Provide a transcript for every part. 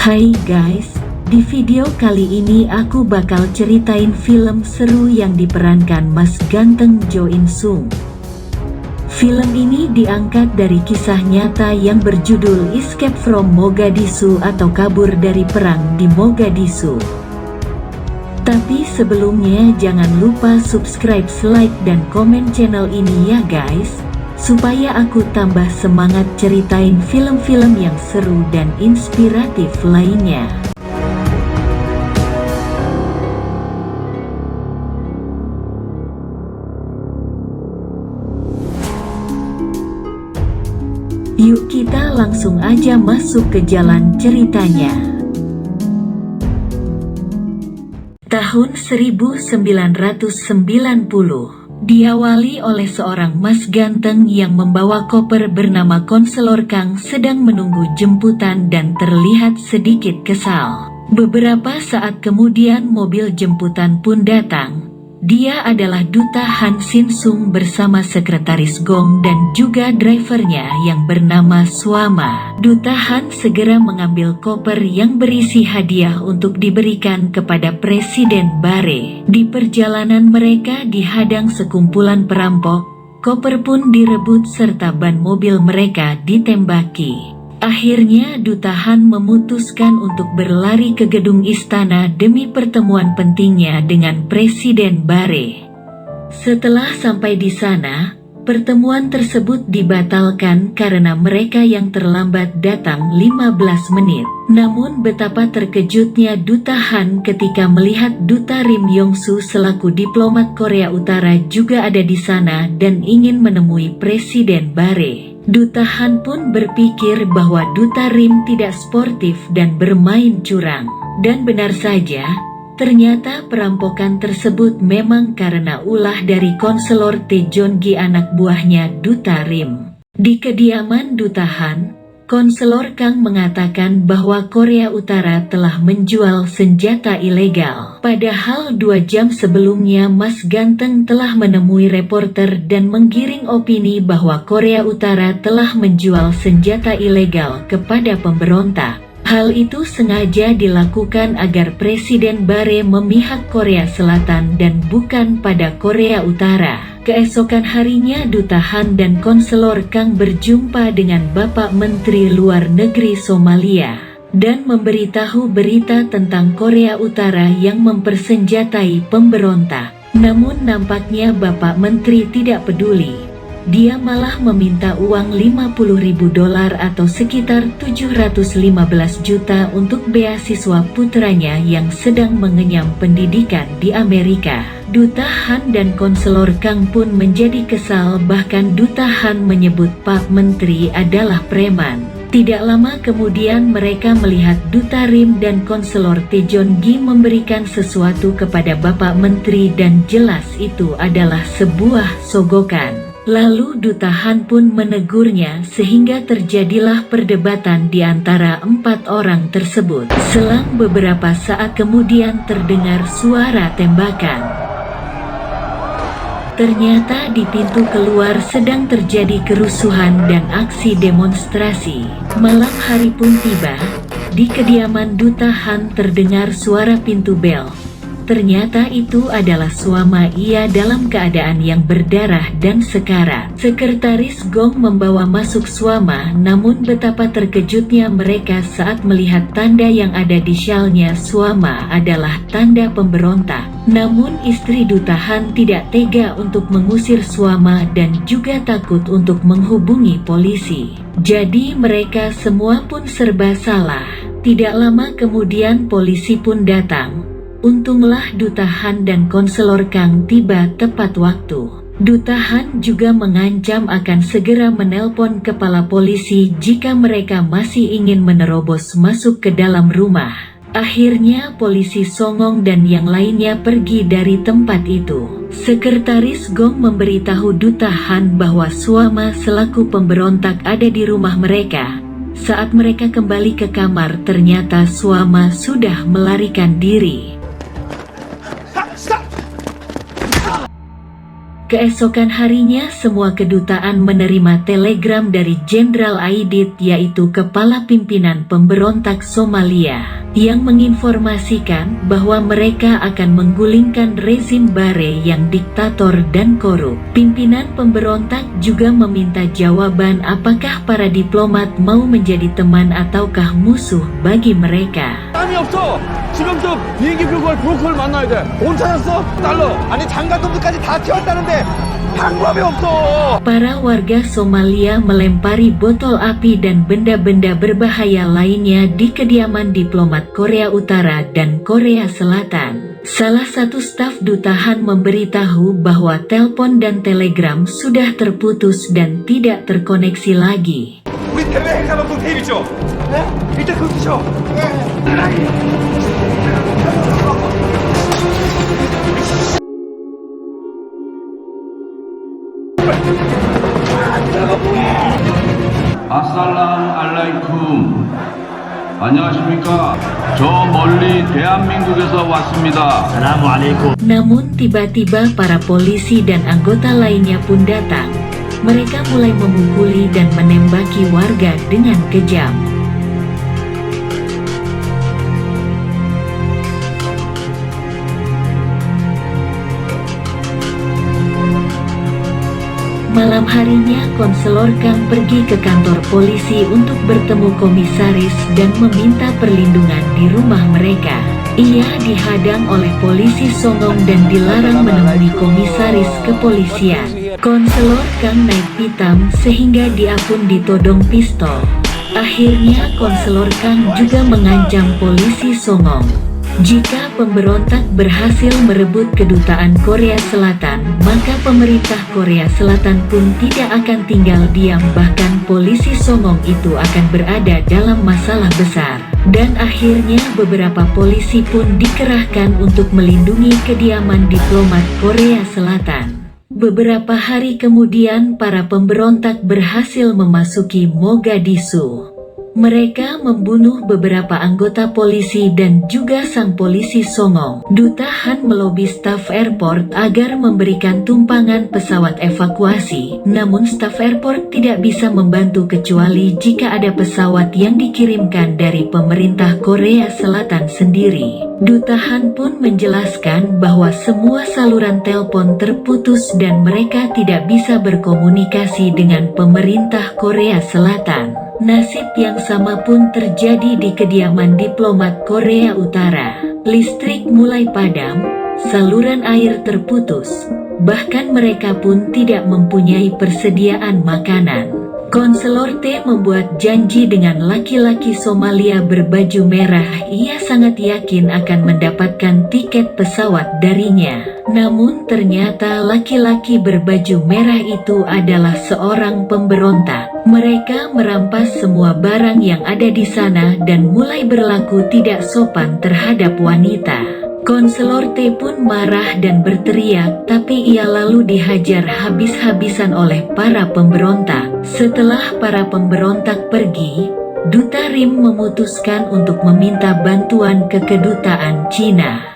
Hai guys, di video kali ini aku bakal ceritain film seru yang diperankan Mas Ganteng Jo In Sung. Film ini diangkat dari kisah nyata yang berjudul Escape from Mogadishu atau Kabur dari Perang di Mogadishu. Tapi sebelumnya jangan lupa subscribe, like, dan komen channel ini ya guys, supaya aku tambah semangat ceritain film-film yang seru dan inspiratif lainnya. Yuk kita langsung aja masuk ke jalan ceritanya. Tahun 1990 diawali oleh seorang Mas Ganteng yang membawa koper bernama Konselor Kang sedang menunggu jemputan dan terlihat sedikit kesal. Beberapa saat kemudian mobil jemputan pun datang. Dia adalah Duta Han Sin Sung bersama sekretaris Gong dan juga drivernya yang bernama Suama. Duta Han segera mengambil koper yang berisi hadiah untuk diberikan kepada Presiden Bare. Di perjalanan mereka dihadang sekumpulan perampok, koper pun direbut serta ban mobil mereka ditembaki. Akhirnya Duta Han memutuskan untuk berlari ke gedung istana demi pertemuan pentingnya dengan Presiden Bare. Setelah sampai di sana, pertemuan tersebut dibatalkan karena mereka yang terlambat datang 15 menit. Namun betapa terkejutnya Duta Han ketika melihat Duta Rim Yong-su selaku diplomat Korea Utara juga ada di sana dan ingin menemui Presiden Bare. Duta Han pun berpikir bahwa Duta Rim tidak sportif dan bermain curang. Dan benar saja, ternyata perampokan tersebut memang karena ulah dari Konselor Tae Joon-gi anak buahnya Duta Rim. Di kediaman Duta Han, Konselor Kang mengatakan bahwa Korea Utara telah menjual senjata ilegal. Padahal 2 jam sebelumnya Mas Ganteng telah menemui reporter dan menggiring opini bahwa Korea Utara telah menjual senjata ilegal kepada pemberontak. Hal itu sengaja dilakukan agar Presiden Bare memihak Korea Selatan dan bukan pada Korea Utara. Keesokan harinya Duta Han dan Konselor Kang berjumpa dengan Bapak Menteri Luar Negeri Somalia dan memberitahu berita tentang Korea Utara yang mempersenjatai pemberontak. Namun nampaknya Bapak Menteri tidak peduli. Dia malah meminta uang $50.000 atau sekitar 715 juta untuk beasiswa putranya yang sedang mengenyam pendidikan di Amerika. Duta Han dan Konselor Kang pun menjadi kesal, bahkan Duta Han menyebut Pak Menteri adalah preman. Tidak lama kemudian mereka melihat Duta Rim dan Konselor Tae Joon-gi memberikan sesuatu kepada Bapak Menteri dan jelas itu adalah sebuah sogokan. Lalu Duta Han pun menegurnya sehingga terjadilah perdebatan di antara 4 orang tersebut. Selang beberapa saat kemudian terdengar suara tembakan. Ternyata di pintu keluar sedang terjadi kerusuhan dan aksi demonstrasi. Malam hari pun tiba. Di kediaman Duta Han terdengar suara pintu bel. Ternyata itu adalah Suama. Ia dalam keadaan yang berdarah dan sekarat. Sekretaris Gong membawa masuk Suama, namun betapa terkejutnya mereka saat melihat tanda yang ada di syalnya Suama adalah tanda pemberontak. Namun istri Duta Han tidak tega untuk mengusir Suama dan juga takut untuk menghubungi polisi. Jadi mereka semua pun serba salah. Tidak lama kemudian polisi pun datang. Untunglah Duta Han dan Konselor Kang tiba tepat waktu. Duta Han juga mengancam akan segera menelpon kepala polisi jika mereka masih ingin menerobos masuk ke dalam rumah. Akhirnya polisi Songong dan yang lainnya pergi dari tempat itu. Sekretaris Gong memberitahu Duta Han bahwa Suama selaku pemberontak ada di rumah mereka. Saat mereka kembali ke kamar, ternyata Suama sudah melarikan diri. Keesokan harinya semua kedutaan menerima telegram dari Jenderal Aidit, yaitu kepala pimpinan pemberontak Somalia, yang menginformasikan bahwa mereka akan menggulingkan rezim Bare yang diktator dan korup. Pimpinan pemberontak juga meminta jawaban apakah para diplomat mau menjadi teman ataukah musuh bagi mereka. 지금 저 비행기표 구할 브로커를 만나야 돼. 돈 찾았어? 달러. 아니 장갑놈들까지 다 튀었다는데 방법이 없어. Para warga Somalia melempari botol api dan benda-benda berbahaya lainnya di kediaman diplomat Korea Utara dan Korea Selatan. Salah satu staf duta Han memberitahu bahwa telepon dan telegram sudah terputus dan tidak terkoneksi lagi. 우리 대외 행사방송 테이프죠? 네? 일단 그거 주죠. 아살람알라이쿰. 안녕하십니까? 저 멀리 대한민국에서 왔습니다. Namun tiba-tiba para polisi dan anggota lainnya pun datang. Mereka mulai memukuli dan menembaki warga dengan kejam. Malam harinya konselor Kang pergi ke kantor polisi untuk bertemu komisaris dan meminta perlindungan di rumah mereka. Ia dihadang oleh polisi Songong dan dilarang menemui komisaris kepolisian. Konselor Kang naik pitam sehingga dia pun ditodong pistol. Akhirnya konselor Kang juga mengancam polisi Songong. Jika pemberontak berhasil merebut kedutaan Korea Selatan, maka pemerintah Korea Selatan pun tidak akan tinggal diam, bahkan polisi Songong itu akan berada dalam masalah besar. Dan akhirnya beberapa polisi pun dikerahkan untuk melindungi kediaman diplomat Korea Selatan. Beberapa hari kemudian para pemberontak berhasil memasuki Mogadishu. Mereka membunuh beberapa anggota polisi dan juga sang polisi Songong. Duta Han melobi staf airport agar memberikan tumpangan pesawat evakuasi, namun staf airport tidak bisa membantu kecuali jika ada pesawat yang dikirimkan dari pemerintah Korea Selatan sendiri. Duta Han pun menjelaskan bahwa semua saluran telepon terputus dan mereka tidak bisa berkomunikasi dengan pemerintah Korea Selatan. Nasib yang sama pun terjadi di kediaman diplomat Korea Utara. Listrik mulai padam, saluran air terputus, bahkan mereka pun tidak mempunyai persediaan makanan. Konselor T membuat janji dengan laki-laki Somalia berbaju merah. Ia sangat yakin akan mendapatkan tiket pesawat darinya. Namun ternyata laki-laki berbaju merah itu adalah seorang pemberontak. Mereka merampas semua barang yang ada di sana dan mulai berlaku tidak sopan terhadap wanita. Konselor T pun marah dan berteriak, tapi ia lalu dihajar habis-habisan oleh para pemberontak. Setelah para pemberontak pergi, Duta Rim memutuskan untuk meminta bantuan ke kedutaan Cina.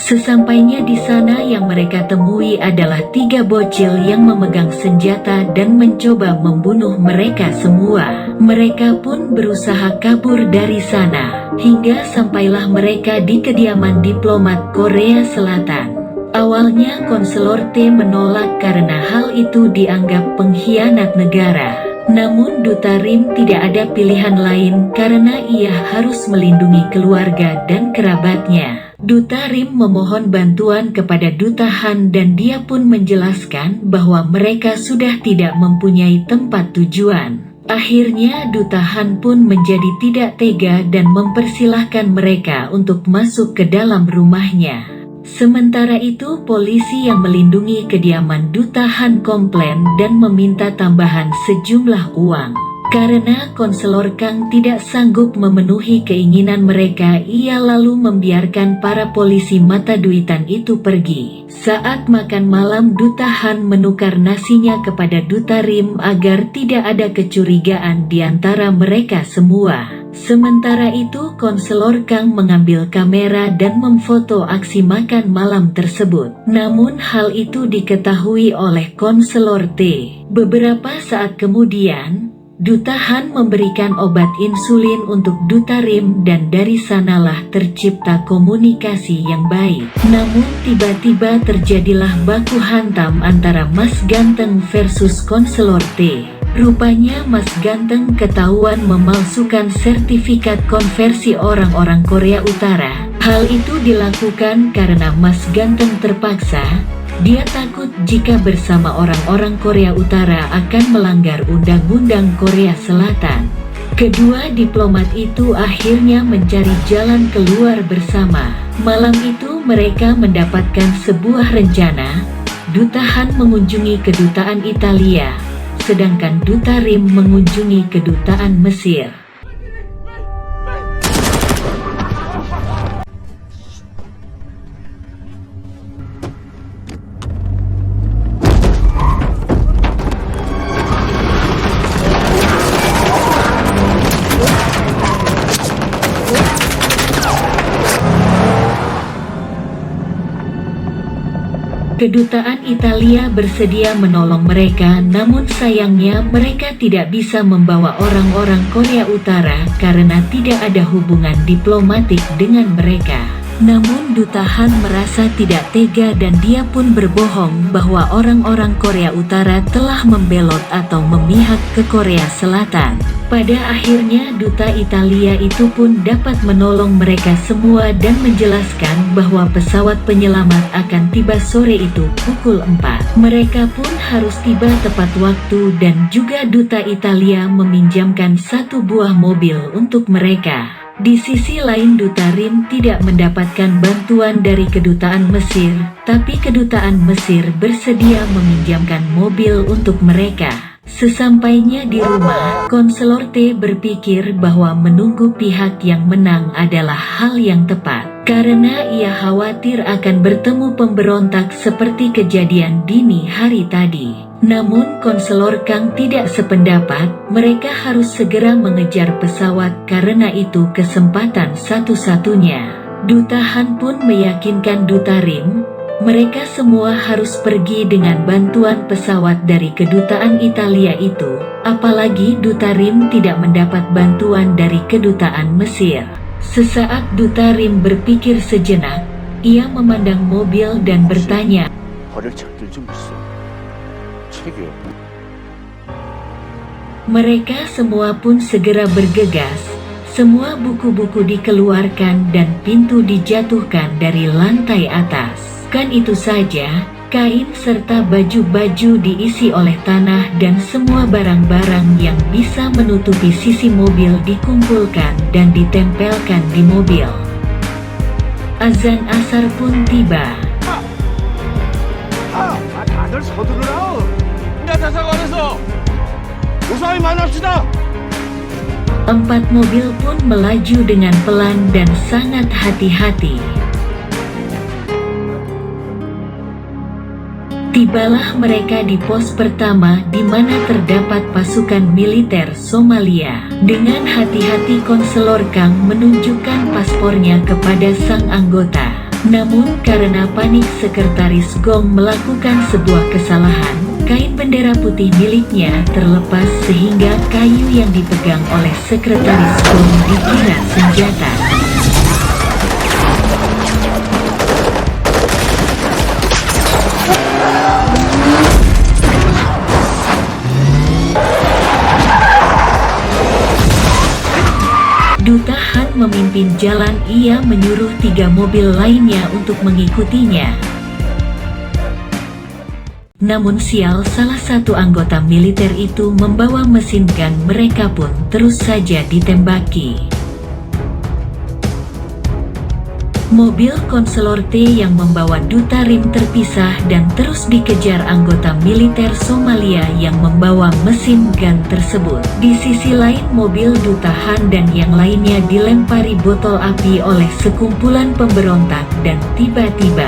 Sesampainya di sana, yang mereka temui adalah 3 bocil yang memegang senjata dan mencoba membunuh mereka semua. Mereka pun berusaha kabur dari sana, hingga sampailah mereka di kediaman diplomat Korea Selatan. Awalnya konselor T menolak karena hal itu dianggap pengkhianat negara. Namun Duta Rim tidak ada pilihan lain karena ia harus melindungi keluarga dan kerabatnya. Duta Rim memohon bantuan kepada Duta Han dan dia pun menjelaskan bahwa mereka sudah tidak mempunyai tempat tujuan. Akhirnya Duta Han pun menjadi tidak tega dan mempersilahkan mereka untuk masuk ke dalam rumahnya. Sementara itu polisi yang melindungi kediaman Duta Han komplain dan meminta tambahan sejumlah uang. Karena konselor Kang tidak sanggup memenuhi keinginan mereka, ia lalu membiarkan para polisi mata duitan itu pergi. Saat makan malam, Duta Han menukar nasinya kepada Duta Rim agar tidak ada kecurigaan di antara mereka semua. Sementara itu konselor Kang mengambil kamera dan memfoto aksi makan malam tersebut. Namun hal itu diketahui oleh konselor T. Beberapa saat kemudian, Duta Han memberikan obat insulin untuk Duta Rim dan dari sanalah tercipta komunikasi yang baik. Namun tiba-tiba terjadilah baku hantam antara Mas Ganteng versus konselor T. Rupanya Mas Ganteng ketahuan memalsukan sertifikat konversi orang-orang Korea Utara. Hal itu dilakukan karena Mas Ganteng terpaksa. Dia takut jika bersama orang-orang Korea Utara akan melanggar undang-undang Korea Selatan. Kedua diplomat itu akhirnya mencari jalan keluar bersama. Malam itu mereka mendapatkan sebuah rencana. Duta Han mengunjungi kedutaan Italia, sedangkan Duta Rim mengunjungi kedutaan Mesir. Kedutaan Italia bersedia menolong mereka, namun sayangnya mereka tidak bisa membawa orang-orang Korea Utara karena tidak ada hubungan diplomatik dengan mereka. Namun Duta Han merasa tidak tega dan dia pun berbohong bahwa orang-orang Korea Utara telah membelot atau memihak ke Korea Selatan. Pada akhirnya Duta Italia itu pun dapat menolong mereka semua dan menjelaskan bahwa pesawat penyelamat akan tiba sore itu pukul 4. Mereka pun harus tiba tepat waktu dan juga Duta Italia meminjamkan satu buah mobil untuk mereka. Di sisi lain Duta Rim tidak mendapatkan bantuan dari kedutaan Mesir, tapi kedutaan Mesir bersedia meminjamkan mobil untuk mereka. Sesampainya di rumah, konselor T berpikir bahwa menunggu pihak yang menang adalah hal yang tepat, karena ia khawatir akan bertemu pemberontak seperti kejadian dini hari tadi. Namun konselor Kang tidak sependapat, mereka harus segera mengejar pesawat karena itu kesempatan satu-satunya. Duta Han pun meyakinkan Duta Rim, mereka semua harus pergi dengan bantuan pesawat dari kedutaan Italia itu, apalagi Duta Rim tidak mendapat bantuan dari kedutaan Mesir. Sesaat Duta Rim berpikir sejenak, ia memandang mobil dan bertanya, mereka semua pun segera bergegas, semua buku-buku dikeluarkan dan pintu dijatuhkan dari lantai atas. Kan itu saja, kain serta baju-baju diisi oleh tanah dan semua barang-barang yang bisa menutupi sisi mobil dikumpulkan dan ditempelkan di mobil. Azan asar pun tiba. 다들 서두르라. 야 대사관에서 우사히 만납시다. 4 mobil pun melaju dengan pelan dan sangat hati-hati. Tibalah mereka di pos pertama di mana terdapat pasukan militer Somalia. Dengan hati-hati konselor Kang menunjukkan paspornya kepada sang anggota. Namun karena panik sekretaris Gong melakukan sebuah kesalahan, kain bendera putih miliknya terlepas sehingga kayu yang dipegang oleh sekretaris Gong dikira senjata. Duta Han memimpin jalan, ia menyuruh 3 mobil lainnya untuk mengikutinya. Namun sial, salah satu anggota militer itu membawa mesin gun, mereka pun terus saja ditembaki. Mobil konselor T yang membawa Duta Rim terpisah dan terus dikejar anggota militer Somalia yang membawa mesin gun tersebut. Di sisi lain mobil Duta Han dan yang lainnya dilempari botol api oleh sekumpulan pemberontak dan tiba-tiba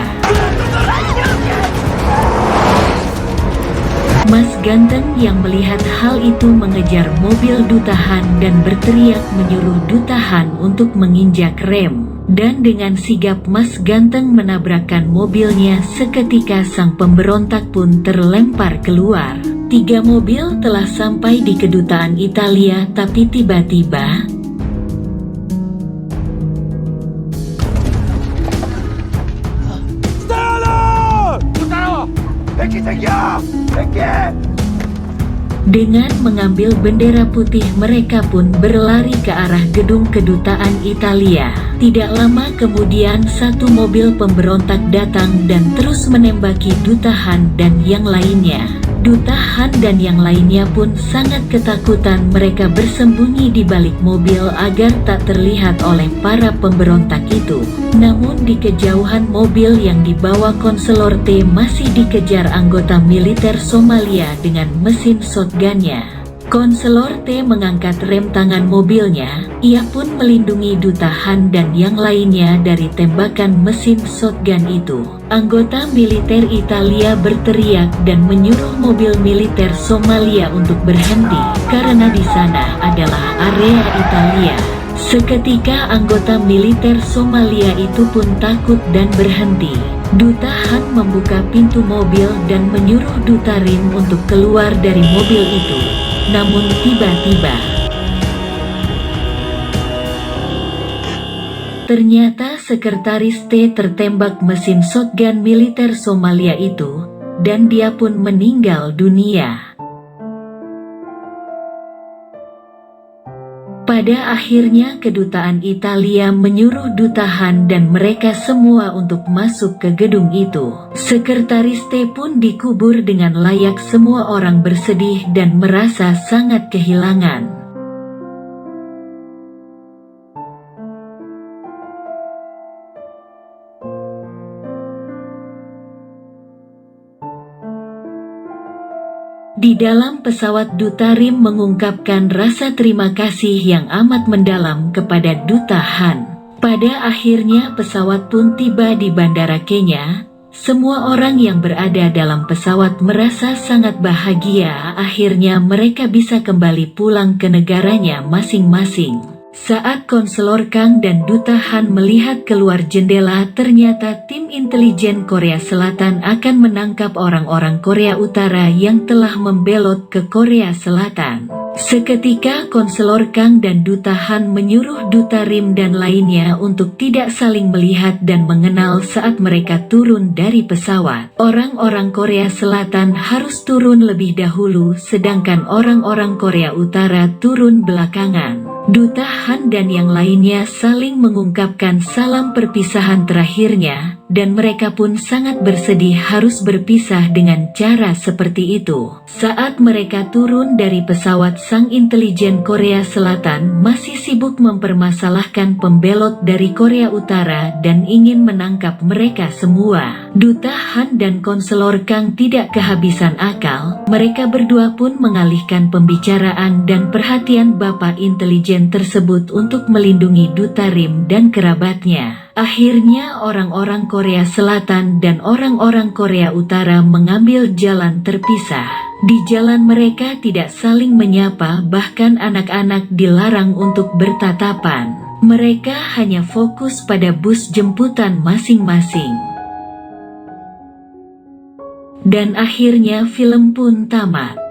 Mas Ganteng yang melihat hal itu mengejar mobil Duta Han dan berteriak menyuruh Duta Han untuk menginjak rem. Dan dengan sigap Mas Ganteng menabrakkan mobilnya, seketika sang pemberontak pun terlempar keluar. 3 mobil telah sampai di kedutaan Italia, tapi tiba-tiba dengan mengambil bendera putih mereka pun berlari ke arah gedung kedutaan Italia. Tidak lama kemudian 1 mobil pemberontak datang dan terus menembaki Duta Han dan yang lainnya. Duta Han dan yang lainnya pun sangat ketakutan. Mereka bersembunyi di balik mobil agar tak terlihat oleh para pemberontak itu. Namun di kejauhan mobil yang dibawa Konselor T masih dikejar anggota militer Somalia dengan mesin shotgunnya. Konselor T mengangkat rem tangan mobilnya. Ia pun melindungi Duta Han dan yang lainnya dari tembakan mesin shotgun itu. Anggota militer Italia berteriak dan menyuruh mobil militer Somalia untuk berhenti karena di sana adalah area Italia. Seketika anggota militer Somalia itu pun takut dan berhenti. Duta Han membuka pintu mobil dan menyuruh Duta Rim untuk keluar dari mobil itu. Namun tiba-tiba ternyata Sekretaris T tertembak mesin shotgun militer Somalia itu, dan dia pun meninggal dunia. Pada akhirnya kedutaan Italia menyuruh Duta Han dan mereka semua untuk masuk ke gedung itu. Sekretaris T pun dikubur dengan layak. Semua orang bersedih dan merasa sangat kehilangan. Di dalam pesawat Duta Rim mengungkapkan rasa terima kasih yang amat mendalam kepada Duta Han. Pada akhirnya pesawat pun tiba di Bandara Kenya. Semua orang yang berada dalam pesawat merasa sangat bahagia. Akhirnya mereka bisa kembali pulang ke negaranya masing-masing. Saat Konselor Kang dan Duta Han melihat keluar jendela, ternyata tim intelijen Korea Selatan akan menangkap orang-orang Korea Utara yang telah membelot ke Korea Selatan. Seketika Konselor Kang dan Duta Han menyuruh Duta Rim dan lainnya untuk tidak saling melihat dan mengenal saat mereka turun dari pesawat. Orang-orang Korea Selatan harus turun lebih dahulu, sedangkan orang-orang Korea Utara turun belakangan. Duta Han dan yang lainnya saling mengungkapkan salam perpisahan terakhirnya, dan mereka pun sangat bersedih harus berpisah dengan cara seperti itu. Saat mereka turun dari pesawat, sang intelijen Korea Selatan masih sibuk mempermasalahkan pembelot dari Korea Utara dan ingin menangkap mereka semua. Duta Han dan Konselor Kang tidak kehabisan akal. Mereka berdua pun mengalihkan pembicaraan dan perhatian Bapak intelijen tersebut untuk melindungi Duta Rim dan kerabatnya. Akhirnya orang-orang Korea Selatan dan orang-orang Korea Utara mengambil jalan terpisah. Di jalan mereka tidak saling menyapa, bahkan anak-anak dilarang untuk bertatapan. Mereka hanya fokus pada bus jemputan masing-masing. Dan akhirnya film pun tamat.